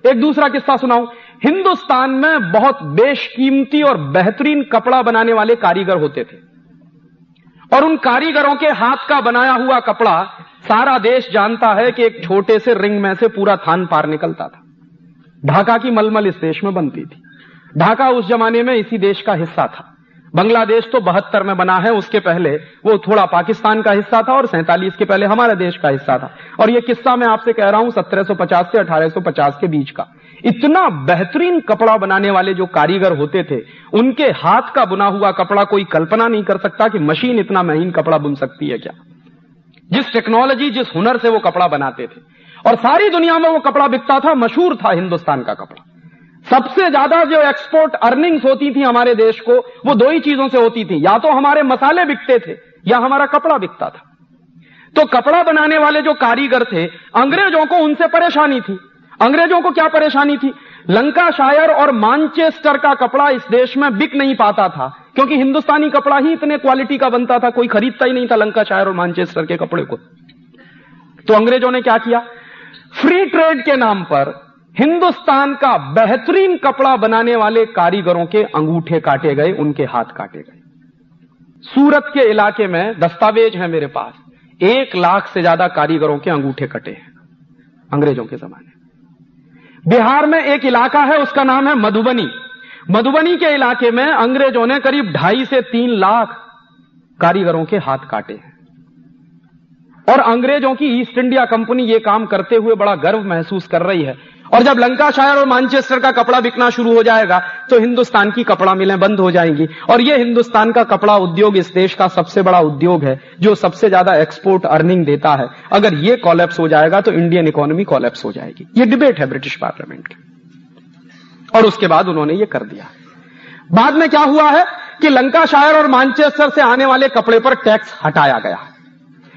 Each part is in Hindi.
एक दूसरा किस्सा सुनाऊं। हिंदुस्तान में बहुत बेशकीमती और बेहतरीन कपड़ा बनाने वाले कारीगर होते थे, और उन कारीगरों के हाथ का बनाया हुआ कपड़ा सारा देश जानता है कि एक छोटे से रिंग में से पूरा थान पार निकलता था। ढाका की मलमल इस देश में बनती थी। ढाका उस जमाने में इसी देश का हिस्सा था। बांग्लादेश तो 72 में बना है, उसके पहले वो थोड़ा पाकिस्तान का हिस्सा था, और 47 के पहले हमारे देश का हिस्सा था। और ये किस्सा मैं आपसे कह रहा हूं 1750 से 1850 के बीच का। इतना बेहतरीन कपड़ा बनाने वाले जो कारीगर होते थे, उनके हाथ का बुना हुआ कपड़ा कोई कल्पना नहीं कर सकता कि मशीन इतना महीन कपड़ा बुन सकती है क्या। जिस टेक्नोलॉजी, जिस हुनर से वो कपड़ा बनाते थे, और सारी दुनिया में वो कपड़ा बिकता था, मशहूर था हिंदुस्तान का कपड़ा। सबसे ज्यादा जो एक्सपोर्ट अर्निंग्स होती थी हमारे देश को, वो दो ही चीजों से होती थी, या तो हमारे मसाले बिकते थे या हमारा कपड़ा बिकता था। तो कपड़ा बनाने वाले जो कारीगर थे, अंग्रेजों को उनसे परेशानी थी। अंग्रेजों को क्या परेशानी थी? लंकाशायर और मानचेस्टर का कपड़ा इस देश में बिक नहीं पाता था, क्योंकि हिंदुस्तानी कपड़ा ही इतने क्वालिटी का बनता था, कोई खरीदता ही नहीं था लंकाशायर और मानचेस्टर के कपड़े को। तो अंग्रेजों ने क्या किया? फ्री ट्रेड के नाम पर हिंदुस्तान का बेहतरीन कपड़ा बनाने वाले कारीगरों के अंगूठे काटे गए, उनके हाथ काटे गए। सूरत के इलाके में दस्तावेज है मेरे पास, 1 लाख से ज्यादा कारीगरों के अंगूठे कटे हैं अंग्रेजों के जमाने। बिहार में एक इलाका है, उसका नाम है मधुबनी। मधुबनी के इलाके में अंग्रेजों ने करीब 2.5 से 3 लाख कारीगरों के हाथ काटे हैं। और अंग्रेजों की ईस्ट इंडिया कंपनी ये काम करते हुए बड़ा गर्व महसूस कर रही है। और जब लंकाशायर और मानचेस्टर का कपड़ा बिकना शुरू हो जाएगा तो हिंदुस्तान की कपड़ा मिलें बंद हो जाएंगी। और ये हिंदुस्तान का कपड़ा उद्योग इस देश का सबसे बड़ा उद्योग है, जो सबसे ज्यादा एक्सपोर्ट अर्निंग देता है। अगर ये कॉलेप्स हो जाएगा तो इंडियन इकोनॉमी कॉलेप्स हो जाएगी। ये डिबेट है ब्रिटिश पार्लियामेंट की, और उसके बाद उन्होंने ये कर दिया। बाद में क्या हुआ है कि लंकाशायर और मानचेस्टर से आने वाले कपड़े पर टैक्स हटाया गया,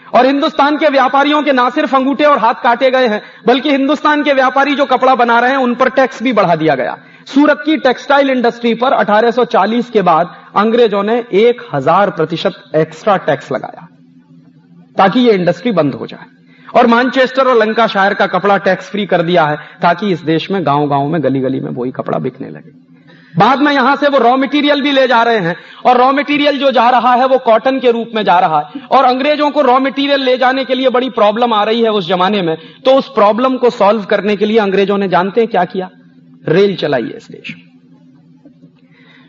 और हिंदुस्तान के व्यापारियों के ना सिर्फ अंगूठे और हाथ काटे गए हैं, बल्कि हिंदुस्तान के व्यापारी जो कपड़ा बना रहे हैं उन पर टैक्स भी बढ़ा दिया गया। सूरत की टेक्सटाइल इंडस्ट्री पर 1840 के बाद अंग्रेजों ने 1000% एक्स्ट्रा टैक्स लगाया ताकि ये इंडस्ट्री बंद हो जाए। और मानचेस्टर और लंकाशायर का कपड़ा टैक्स फ्री कर दिया है ताकि इस देश में गांव गांव में, गली गली में वही कपड़ा बिकने लगे। बाद में यहां से वो रॉ मटेरियल भी ले जा रहे हैं, और रॉ मटेरियल जो जा रहा है वो कॉटन के रूप में जा रहा है। और अंग्रेजों को रॉ मटेरियल ले जाने के लिए बड़ी प्रॉब्लम आ रही है उस जमाने में। तो उस प्रॉब्लम को सॉल्व करने के लिए अंग्रेजों ने जानते हैं क्या किया? रेल चलाई है इस देश में।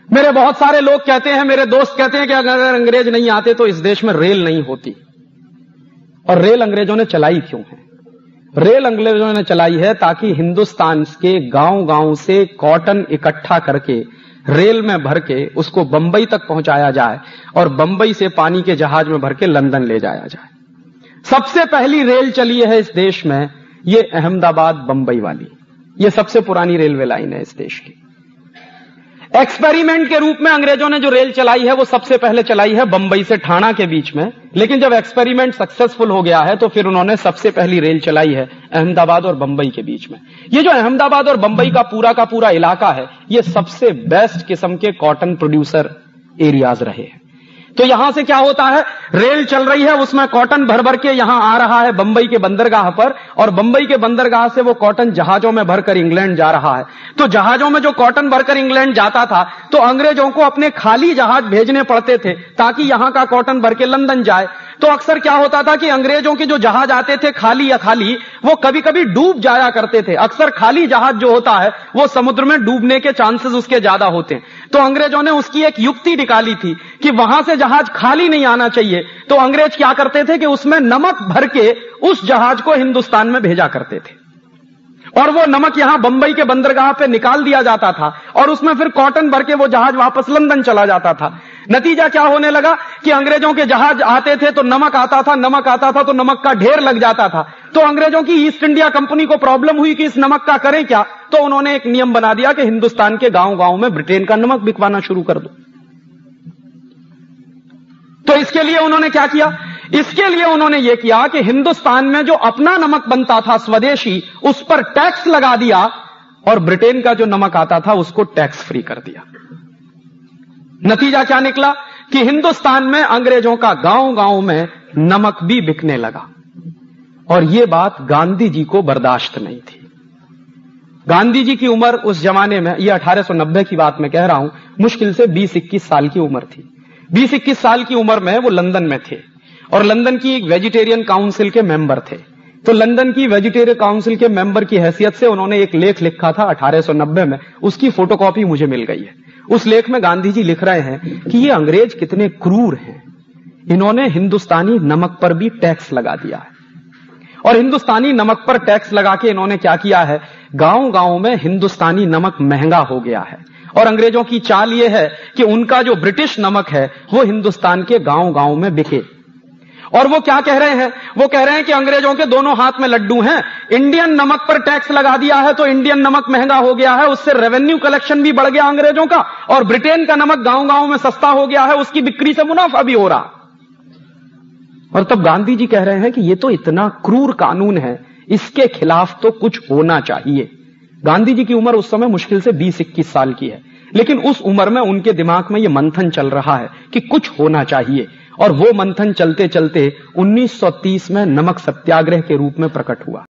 मेरे बहुत सारे लोग कहते हैं, मेरे दोस्त कहते हैं कि अगर अंग्रेज नहीं आते तो इस देश में रेल नहीं होती। और रेल अंग्रेजों ने चलाई क्यों है? रेल अंग्रेजों ने चलाई है ताकि हिंदुस्तान के गांव गांव से कॉटन इकट्ठा करके रेल में भर के उसको बंबई तक पहुंचाया जाए, और बंबई से पानी के जहाज में भर के लंदन ले जाया जाए। सबसे पहली रेल चली है इस देश में, ये अहमदाबाद बंबई वाली, ये सबसे पुरानी रेलवे लाइन है इस देश की। एक्सपेरिमेंट के रूप में अंग्रेजों ने जो रेल चलाई है वो सबसे पहले चलाई है बंबई से ठाणा के बीच में, लेकिन जब एक्सपेरिमेंट सक्सेसफुल हो गया है तो फिर उन्होंने सबसे पहली रेल चलाई है अहमदाबाद और बंबई के बीच में। ये जो अहमदाबाद और बंबई का पूरा इलाका है, ये सबसे बेस्ट किस्म के कॉटन प्रोड्यूसर एरियाज रहे हैं। तो यहां से क्या होता है, रेल चल रही है, उसमें कॉटन भर भर के यहां आ रहा है बंबई के बंदरगाह पर, और बंबई के बंदरगाह से वो कॉटन जहाजों में भरकर इंग्लैंड जा रहा है। तो जहाजों में जो कॉटन भरकर इंग्लैंड जाता था तो अंग्रेजों को अपने खाली जहाज भेजने पड़ते थे ताकि यहां का कॉटन भर के लंदन जाए। तो अक्सर क्या होता था कि अंग्रेजों के जो जहाज आते थे खाली या खाली, वो कभी कभी डूब जाया करते थे। अक्सर खाली जहाज जो होता है वो समुद्र में डूबने के चांसेस उसके ज्यादा होते हैं। तो अंग्रेजों ने उसकी एक युक्ति निकाली थी कि वहां से जहाज खाली नहीं आना चाहिए। तो अंग्रेज क्या करते थे कि उसमें नमक भर के उस जहाज को हिंदुस्तान में भेजा करते थे, और वो नमक यहां बंबई के बंदरगाह पे निकाल दिया जाता था, और उसमें फिर कॉटन भर के वो जहाज वापस लंदन चला जाता था। नतीजा क्या होने लगा कि अंग्रेजों के जहाज आते थे तो नमक आता था, नमक आता था तो नमक का ढेर लग जाता था। तो अंग्रेजों की ईस्ट इंडिया कंपनी को प्रॉब्लम हुई कि इस नमक का करें क्या। तो उन्होंने एक नियम बना दिया कि हिंदुस्तान के गांव गांव में ब्रिटेन का नमक बिकवाना शुरू कर दो। तो इसके लिए उन्होंने क्या किया? इसके लिए उन्होंने यह किया कि हिंदुस्तान में जो अपना नमक बनता था स्वदेशी, उस पर टैक्स लगा दिया, और ब्रिटेन का जो नमक आता था उसको टैक्स फ्री कर दिया। नतीजा क्या निकला कि हिंदुस्तान में अंग्रेजों का गांव गांव में नमक भी बिकने लगा, और यह बात गांधी जी को बर्दाश्त नहीं थी। गांधी जी की उम्र उस जमाने में, ये 1890 की बात मैं कह रहा हूं, मुश्किल से 20-21 साल की उम्र थी। 20-21 साल की उम्र में वो लंदन में थे और लंदन की एक वेजिटेरियन काउंसिल के मेंबर थे। तो लंदन की वेजिटेरियन काउंसिल के मेंबर की हैसियत से उन्होंने एक लेख लिखा था 1890 में, उसकी फोटोकॉपी मुझे मिल गई है। उस लेख में गांधी जी लिख रहे हैं कि ये अंग्रेज कितने क्रूर हैं, इन्होंने हिंदुस्तानी नमक पर भी टैक्स लगा दिया है। और हिंदुस्तानी नमक पर टैक्स लगा के इन्होंने क्या किया है, गांव गांव में हिंदुस्तानी नमक महंगा हो गया है। और अंग्रेजों की चाल यह है कि उनका जो ब्रिटिश नमक है वो हिंदुस्तान के गांव गांव में बिके। और वो क्या कह रहे हैं, वो कह रहे हैं कि अंग्रेजों के दोनों हाथ में लड्डू हैं। इंडियन नमक पर टैक्स लगा दिया है तो इंडियन नमक महंगा हो गया है, उससे रेवेन्यू कलेक्शन भी बढ़ गया अंग्रेजों का, और ब्रिटेन का नमक गांव गांव में सस्ता हो गया है, उसकी बिक्री से मुनाफा भी हो रहा। और तब गांधी जी कह रहे हैं कि ये तो इतना क्रूर कानून है, इसके खिलाफ तो कुछ होना चाहिए। गांधी जी की उम्र उस समय मुश्किल से 20-21 साल की है, लेकिन उस उम्र में उनके दिमाग में ये मंथन चल रहा है कि कुछ होना चाहिए। और वो मंथन चलते चलते 1930 में नमक सत्याग्रह के रूप में प्रकट हुआ।